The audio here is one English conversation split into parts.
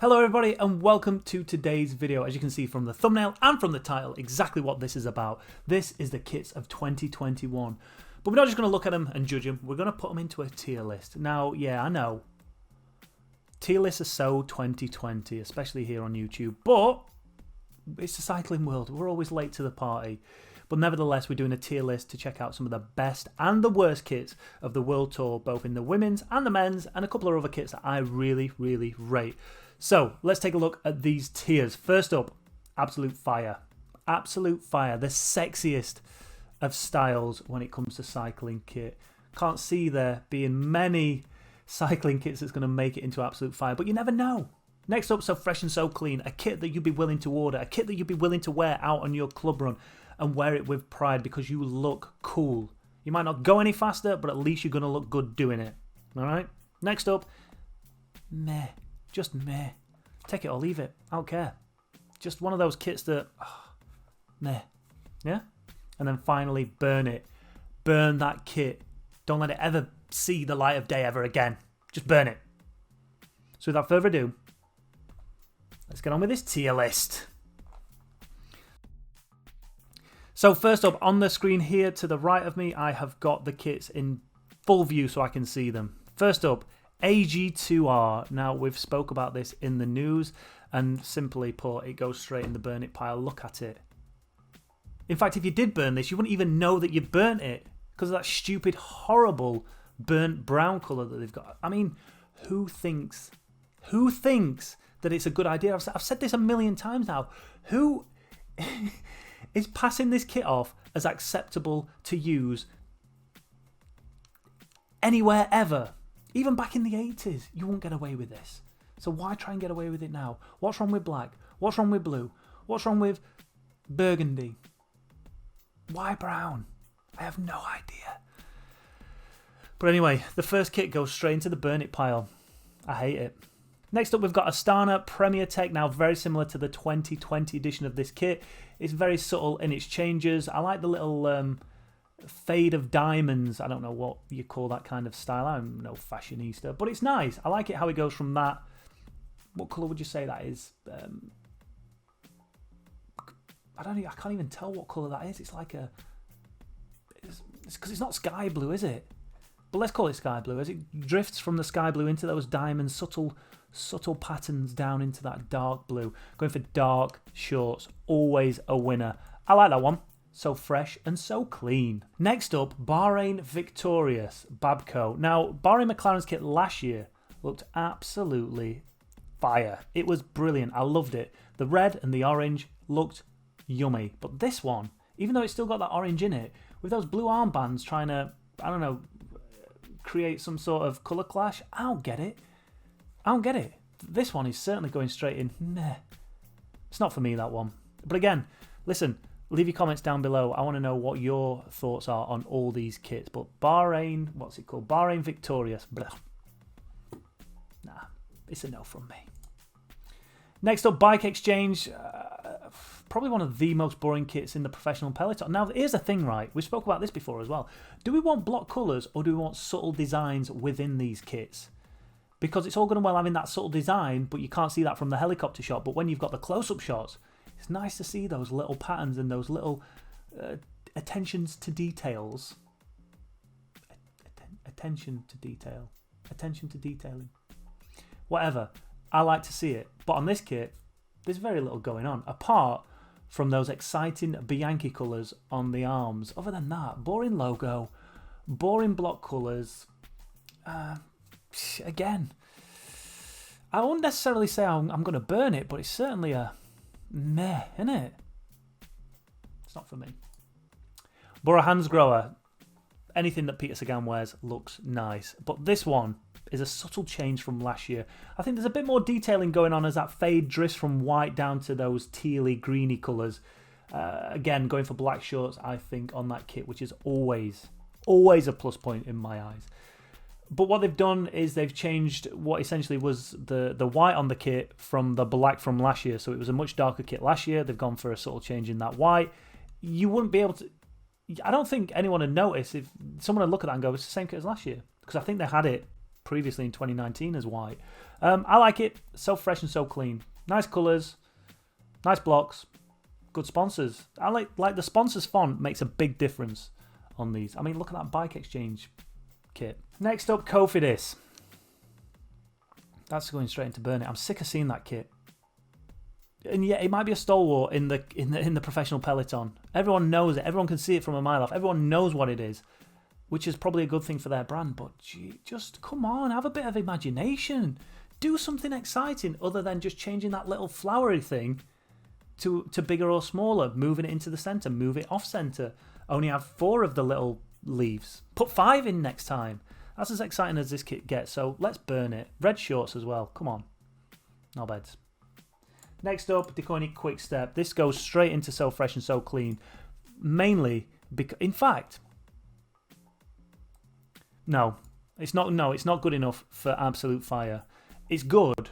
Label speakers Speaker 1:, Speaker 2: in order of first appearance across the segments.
Speaker 1: Hello everybody and welcome to today's video. As you can see from the thumbnail and from the title, exactly what this is about. This is the kits of 2021. But we're not just going to look at them and judge them, we're going to put them into a tier list. Now, yeah, I know. Tier lists are so 2020, especially here on YouTube, but it's the cycling world. We're always late to the party. But nevertheless, we're doing a tier list to check out some of the best and the worst kits of the World Tour, both in the women's and the men's, and a couple of other kits that I really, really rate. So, let's take a look at these tiers. First up, Absolute Fire. Absolute Fire, the sexiest of styles when it comes to cycling kit. Can't see there being many cycling kits that's going to make it into Absolute Fire, but you never know. Next up, So Fresh and So Clean, a kit that you'd be willing to order, a kit that you'd be willing to wear out on your club run and wear it with pride because you look cool. You might not go any faster, but at least you're going to look good doing it. Alright? Next up, meh. Just meh. Take it or leave it. I don't care. Just one of those kits that, meh. Yeah? And then finally, burn it. Burn that kit. Don't let it ever see the light of day ever again. Just burn it. So without further ado, let's get on with this tier list. So first up, on the screen here to the right of me, I have got the kits in full view so I can see them. First up, AG2R. Now, we've spoke about this in the news, and simply put, it goes straight in the burn it pile. Look at it. In fact, if you did burn this, you wouldn't even know that you burnt it because of that stupid, horrible burnt brown colour that they've got. I mean, who thinks that it's a good idea? I've said this a million times now. Who is passing this kit off as acceptable to use anywhere ever? Even back in the 80s, you won't get away with this. So why try and get away with it now? What's wrong with black? What's wrong with blue? What's wrong with burgundy? Why brown? I have no idea. But anyway, the first kit goes straight into the burn it pile. I hate it. Next up, we've got Astana Premier Tech. Now, very similar to the 2020 edition of this kit. It's very subtle in its changes. I like the little fade of diamonds. I don't know what you call that kind of style. I'm no fashionista, but it's nice. I like it how it goes from that. What colour would you say that is? I can't even tell what colour that is. It's like a... It's because it's not sky blue, is it? But let's call it sky blue as it drifts from the sky blue into those diamonds, subtle patterns down into that dark blue. Going for dark shorts, always a winner. I like that one. So fresh and so clean. Next up, Bahrain Victorious Babco. Now, Bahrain McLaren's kit last year looked absolutely fire. It was brilliant. I loved it. The red and the orange looked yummy. But this one, even though it's still got that orange in it, with those blue armbands trying to, I don't know, create some sort of colour clash, I don't get it. I don't get it. This one is certainly going straight in. Nah. It's not for me, that one. But again, listen, leave your comments down below. I want to know what your thoughts are on all these kits. But Bahrain, what's it called? Bahrain Victorious. Blah. Nah, it's a no from me. Next up, Bike Exchange. Probably one of the most boring kits in the professional peloton. Now, here's the thing, right? We spoke about this before as well. Do we want block colours or do we want subtle designs within these kits? Because it's all going to well having that subtle design, but you can't see that from the helicopter shot. But when you've got the close-up shots, it's nice to see those little patterns and those little attentions to details. Attention to detail. Attention to detailing. Whatever. I like to see it. But on this kit, there's very little going on. Apart from those exciting Bianchi colours on the arms. Other than that, boring logo, boring block colours. Again, I won't necessarily say I'm going to burn it, but it's certainly a meh, isn't it? It's not for me. Bora Hansgrohe, anything that Peter Sagan wears looks nice, but this one is a subtle change from last year. I think there's a bit more detailing going on as that fade drifts from white down to those tealy, greeny colours. Again, going for black shorts, I think, on that kit, which is always a plus point in my eyes. But what they've done is they've changed what essentially was the white on the kit from the black from last year. So it was a much darker kit last year. They've gone for a subtle change in that white. You wouldn't be able to... I don't think anyone would notice if someone would look at that and go, it's the same kit as last year. Because I think they had it previously in 2019 as white. I like it. So fresh and so clean. Nice colours, nice blocks, good sponsors. I like the sponsors font makes a big difference on these. I mean, look at that Bike Exchange kit. Next up, Cofidis. That's going straight into Burn It. I'm sick of seeing that kit. And yeah, it might be a stalwart in the professional peloton. Everyone knows it. Everyone can see it from a mile off. Everyone knows what it is, which is probably a good thing for their brand. But gee, just come on, have a bit of imagination. Do something exciting other than just changing that little flowery thing to bigger or smaller, moving it into the centre, move it off centre. Only have 4 of the little leaves. Put 5 in next time. That's as exciting as this kit gets. So let's burn it. Red shorts as well. Come on. No beds. Next up, Deconi Quick Step. This goes straight into So Fresh and So Clean. Mainly because, in fact, no, it's not good enough for Absolute Fire. It's good,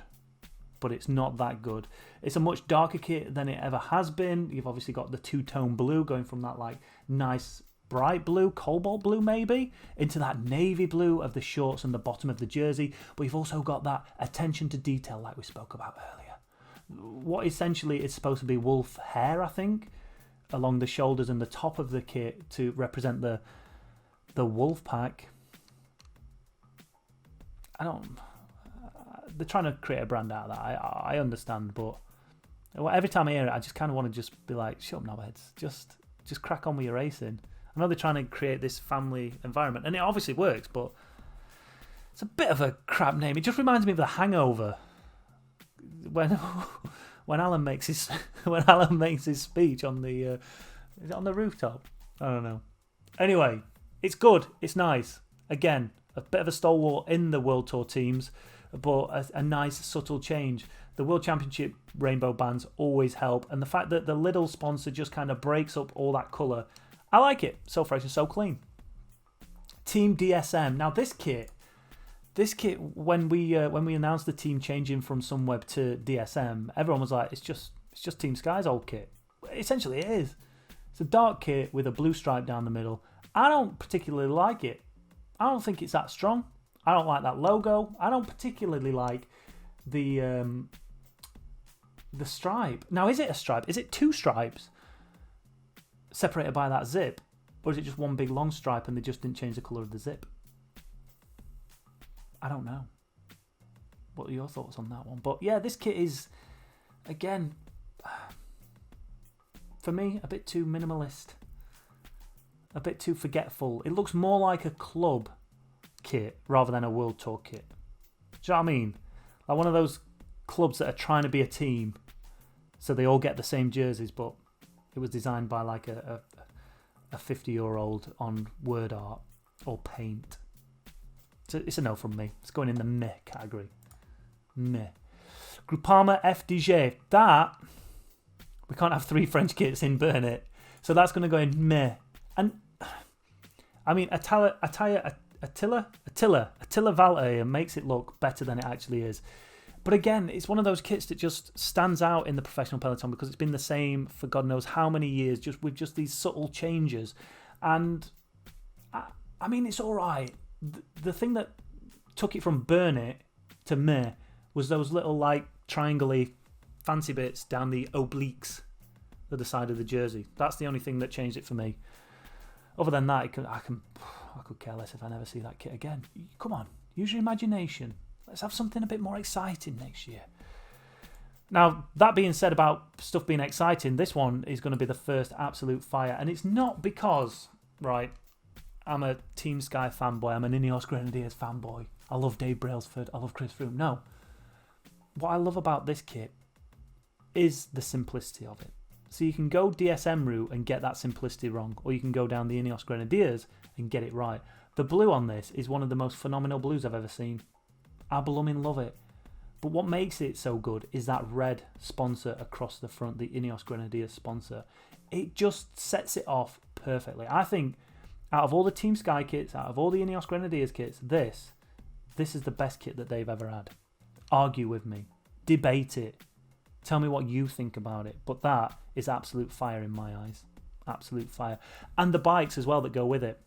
Speaker 1: but it's not that good. It's a much darker kit than it ever has been. You've obviously got the two-tone blue going from that like nice bright blue, cobalt blue maybe, into that navy blue of the shorts and the bottom of the jersey. But you've also got that attention to detail like we spoke about earlier. What essentially is supposed to be wolf hair, I think, along the shoulders and the top of the kit to represent the wolf pack. They're trying to create a brand out of that. I understand, but every time I hear it, I just kind of want to just be like, shut up, knobheads. Just crack on with your racing. I know they're trying to create this family environment, and it obviously works, but it's a bit of a crap name. It just reminds me of The Hangover. When Alan makes his speech on the is it on the rooftop? I don't know. Anyway, it's good. It's nice. Again, a bit of a stalwart in the World Tour teams, but a nice subtle change. The World Championship rainbow bands always help, and the fact that the little sponsor just kind of breaks up all that colour, I like it. So fresh and so clean. Team DSM. Now this kit, when we announced the team changing from Sunweb to DSM, everyone was like, it's just Team Sky's old kit. Essentially, it is. It's a dark kit with a blue stripe down the middle. I don't particularly like it. I don't think it's that strong. I don't like that logo. I don't particularly like the stripe. Now, is it a stripe? Is it 2 stripes separated by that zip, or is it just one big long stripe and they just didn't change the colour of the zip? I don't know. What are your thoughts on that one? But yeah, this kit is, again, for me, a bit too minimalist. A bit too forgetful. It looks more like a club kit rather than a World Tour kit. Do you know what I mean? Like one of those clubs that are trying to be a team, so they all get the same jerseys, but it was designed by like a 50-year-old on word art or paint. It's a no from me. It's going in the meh category. Meh. Groupama FDJ. That, we can't have 3 French kits in Burn It. So that's going to go in meh. And, I mean, Attila Valter makes it look better than it actually is. But again, it's one of those kits that just stands out in the professional peloton because it's been the same for God knows how many years, just with just these subtle changes. And, I mean, it's all right. The thing that took it from Burn It to meh was those little like triangle-y fancy bits down the obliques of the side of the jersey. That's the only thing that changed it for me. Other than that, I could care less if I never see that kit again. Come on, use your imagination. Let's have something a bit more exciting next year. Now, that being said about stuff being exciting, this one is going to be the first Absolute Fire, and it's not because, right, I'm a Team Sky fanboy. I'm an Ineos Grenadiers fanboy. I love Dave Brailsford. I love Chris Froome. No. What I love about this kit is the simplicity of it. So you can go DSM route and get that simplicity wrong, or you can go down the Ineos Grenadiers and get it right. The blue on this is one of the most phenomenal blues I've ever seen. I blooming love it. But what makes it so good is that red sponsor across the front, the Ineos Grenadiers sponsor. It just sets it off perfectly. I think out of all the Team Sky kits, out of all the Ineos Grenadiers kits, this is the best kit that they've ever had. Argue with me. Debate it. Tell me what you think about it. But that is absolute fire in my eyes. Absolute fire. And the bikes as well that go with it.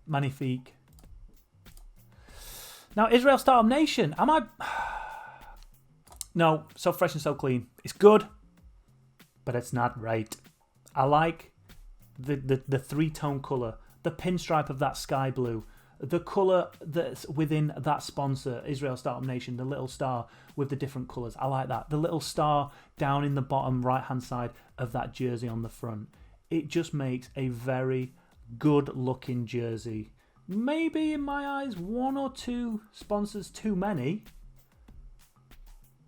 Speaker 1: Magnifique. Now, Israel Startup Nation. Am I... No, So Fresh and So Clean. It's good, but it's not right. I like the three-tone colour, the pinstripe of that sky blue, the colour that's within that sponsor, Israel Startup Nation, the little star with the different colours. I like that. The little star down in the bottom right-hand side of that jersey on the front. It just makes a very good-looking jersey. Maybe, in my eyes, one or two sponsors too many.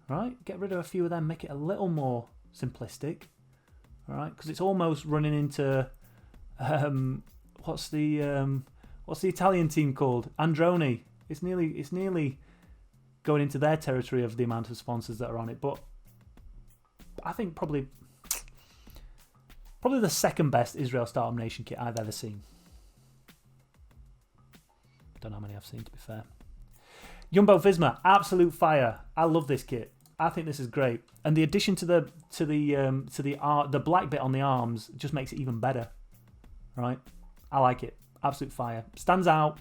Speaker 1: Right? Get rid of a few of them, make it a little more simplistic. All right? Because it's almost running into... what's the Italian team called? Androni. It's nearly going into their territory of the amount of sponsors that are on it. But I think probably the second best Israel Startup Nation kit I've ever seen. Don't know how many I've seen, to be fair. Jumbo Visma, absolute fire. I love this kit. I think this is great, and the addition to the black bit on the arms just makes it even better. Right? I like it. Absolute fire. Stands out.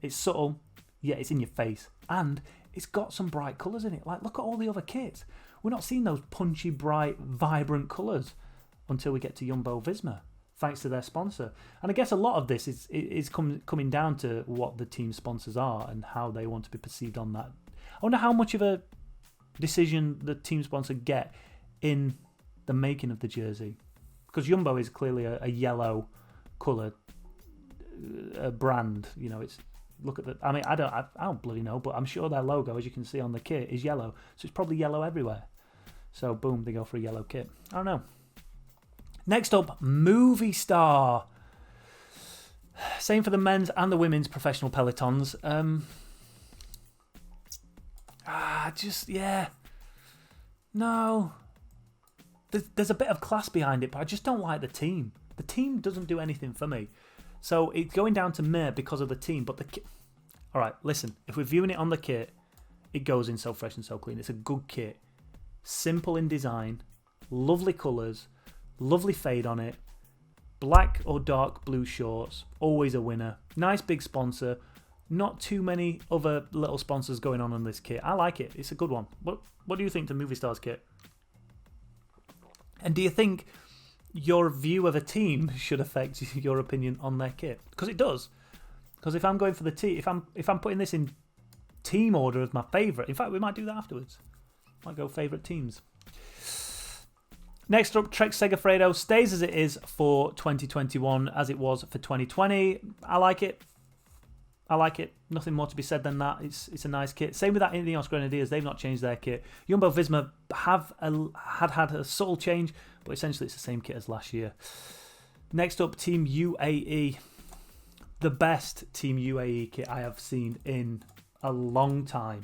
Speaker 1: It's subtle, yet it's in your face, and it's got some bright colours in it. Like, look at all the other kits. We're not seeing those punchy, bright, vibrant colours until we get to Jumbo Visma, thanks to their sponsor. And I guess a lot of this is coming down to what the team sponsors are and how they want to be perceived on that. I wonder how much of a decision the team sponsor get in the making of the jersey, because Jumbo is clearly a yellow colour brand. You know, it's look at the. I mean, I don't bloody know, but I'm sure their logo, as you can see on the kit, is yellow, so it's probably yellow everywhere. So boom, they go for a yellow kit. I don't know. Next up, Movie Star. Same for the men's and the women's professional pelotons. No. There's a bit of class behind it, but I just don't like the team. The team doesn't do anything for me. So it's going down to me because of the team. But the kit... All right, listen. If we're viewing it on the kit, it goes in So Fresh and So Clean. It's a good kit. Simple in design. Lovely colours. Lovely fade on it. Black or dark blue shorts. Always a winner. Nice big sponsor. Not too many other little sponsors going on this kit. I like it. It's a good one. What do you think to Movie Star's kit? And do you think your view of a team should affect your opinion on their kit? Because it does. Because if I'm going for the team, if I'm putting this in team order as my favourite, in fact, we might do that afterwards. Might go favourite teams. Next up, Trek Segafredo stays as it is for 2021, as it was for 2020. I like it. Nothing more to be said than that. It's a nice kit. Same with that Ineos Grenadiers. They've not changed their kit. Jumbo Visma had a subtle change, but essentially it's the same kit as last year. Next up, Team UAE. The best Team UAE kit I have seen in a long time.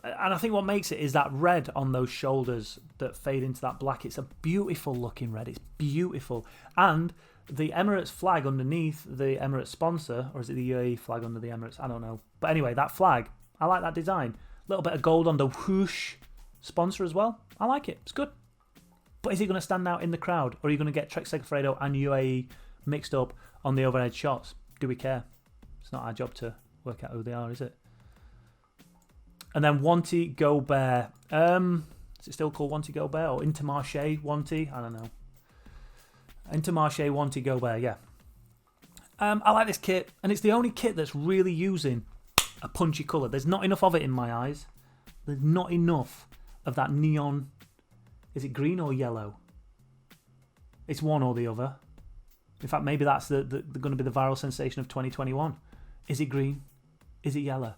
Speaker 1: And I think what makes it is that red on those shoulders that fade into that black. It's a beautiful looking red. It's beautiful. And the Emirates flag underneath the Emirates sponsor, or is it the UAE flag under the Emirates? I don't know. But anyway, that flag, I like that design. A little bit of gold on the whoosh sponsor as well. I like it. It's good. But is it going to stand out in the crowd? Or are you going to get Trek Segafredo and UAE mixed up on the overhead shots? Do we care? It's not our job to work out who they are, is it? And then Wanty Gobert. Is it still called Wanty Gobert or Intermarché Wanty? I don't know. Intermarché Wanty Gobert, yeah. I like this kit, and it's the only kit that's really using a punchy colour. There's not enough of it in my eyes. There's not enough of that neon. Is it green or yellow? It's one or the other. In fact, maybe that's going to be the viral sensation of 2021. Is it green? Is it yellow?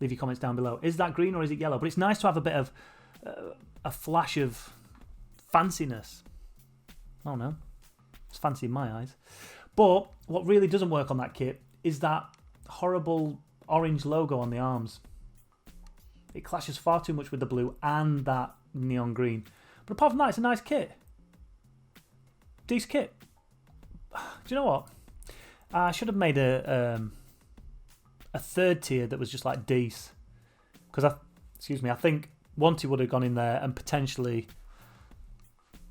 Speaker 1: Leave your comments down below. Is that green or is it yellow? But it's nice to have a bit of a flash of fanciness. I don't know. It's fancy in my eyes. But what really doesn't work on that kit is that horrible orange logo on the arms. It clashes far too much with the blue and that neon green. But apart from that, it's a nice kit. Decent kit. Do you know what? I should have made a third tier that was just like Dece. Because I think Wanty would have gone in there and potentially...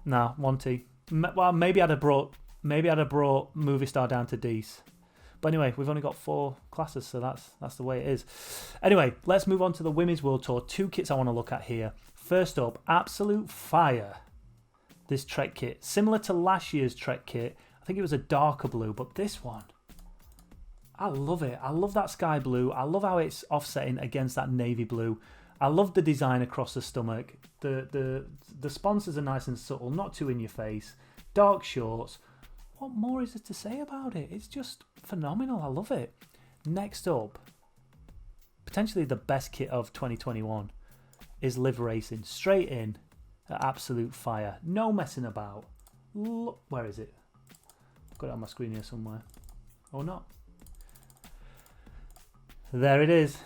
Speaker 1: No, Wanty. Well, maybe I'd have brought Movie Star down to Dece. But anyway, we've only got 4 classes, so that's the way it is. Anyway, let's move on to the Women's World Tour. 2 kits I want to look at here. First up, absolute fire. This Trek kit, similar to last year's Trek kit. I think it was a darker blue, but this one, I love it. I love that sky blue. I love how it's offsetting against that navy blue. I love the design across the stomach. The sponsors are nice and subtle, not too in your face. Dark shorts. What more is there to say about it? It's just phenomenal. I love it. Next up, potentially the best kit of 2021 is Live Racing. Straight in at absolute fire. No messing about. Look, where is it? I've got it on my screen here somewhere. Or not. There it is.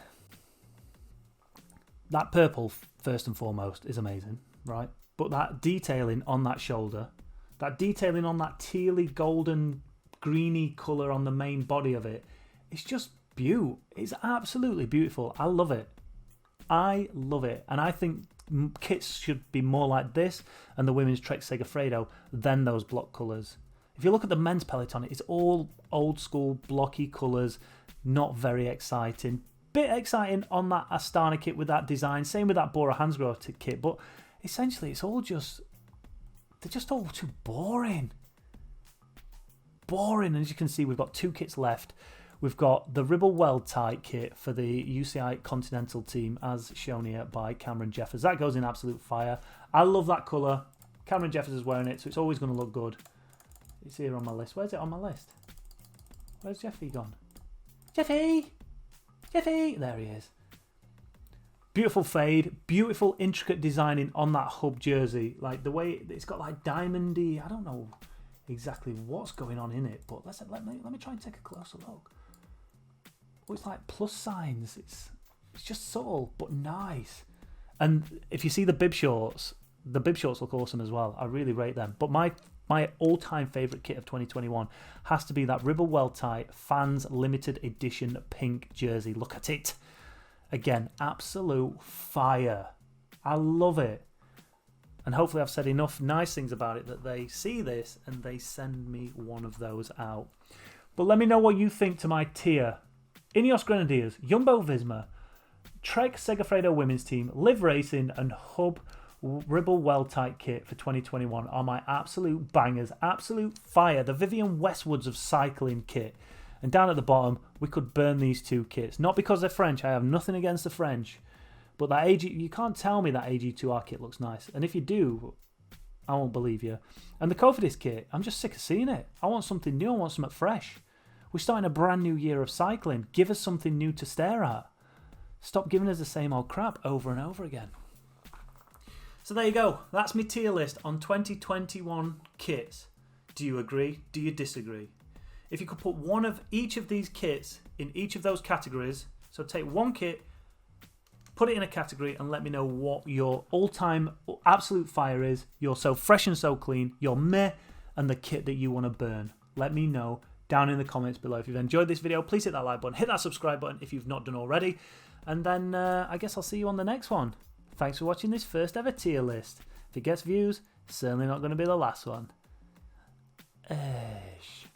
Speaker 1: That purple, first and foremost, is amazing, right? But that detailing on that shoulder, that detailing on that tealy, golden, greeny colour on the main body of it, it's just beautiful. It's absolutely beautiful. I love it. I love it. And I think kits should be more like this and the women's Trek Segafredo than those block colours. If you look at the men's peloton, it's all old school blocky colours, not very exciting. Bit exciting on that Astana kit with that design. Same with that Bora Hansgrohe kit. But essentially, it's all just... they're just all too boring. Boring. And as you can see, we've got 2 kits left. We've got the Ribble Weld Tight kit for the UCI Continental team, as shown here by Cameron Jeffers. That goes in absolute fire. I love that colour. Cameron Jeffers is wearing it, so it's always going to look good. It's here on my list. Where's it on my list? Where's Jeffy gone? Jeffy! Jeffy! There he is. Beautiful fade, beautiful intricate designing on that hub jersey. Like the way it's got like diamondy, I don't know exactly what's going on in it, but let me try and take a closer look. Oh, it's like plus signs. It's just subtle but nice. And if you see the bib shorts look awesome as well. I really rate them. But my all-time favourite kit of 2021 has to be that Ribble Weld Tight Fans Limited Edition pink jersey. Look at it. Again, absolute fire. I love it. And hopefully I've said enough nice things about it that they see this and they send me one of those out. But let me know what you think to my tier. Ineos Grenadiers, Jumbo Visma, Trek Segafredo Women's Team, Live Racing and Hub Ribble Weld Tight kit for 2021 are my absolute bangers. Absolute fire. The Vivienne Westwoods of cycling kit. And down at the bottom, we could burn these 2 kits. Not because they're French. I have nothing against the French. But that AG, you can't tell me that AG2R kit looks nice. And if you do, I won't believe you. And the Cofidis kit, I'm just sick of seeing it. I want something new. I want something fresh. We're starting a brand new year of cycling. Give us something new to stare at. Stop giving us the same old crap over and over again. So there you go. That's my tier list on 2021 kits. Do you agree? Do you disagree? If you could put one of each of these kits in each of those categories, so take one kit, put it in a category and let me know what your all-time absolute fire is, your so fresh and so clean, your meh, and the kit that you want to burn. Let me know down in the comments below. If you've enjoyed this video, please hit that like button, hit that subscribe button if you've not done already, and then I guess I'll see you on the next one. Thanks for watching this first ever tier list. If it gets views, certainly not going to be the last one.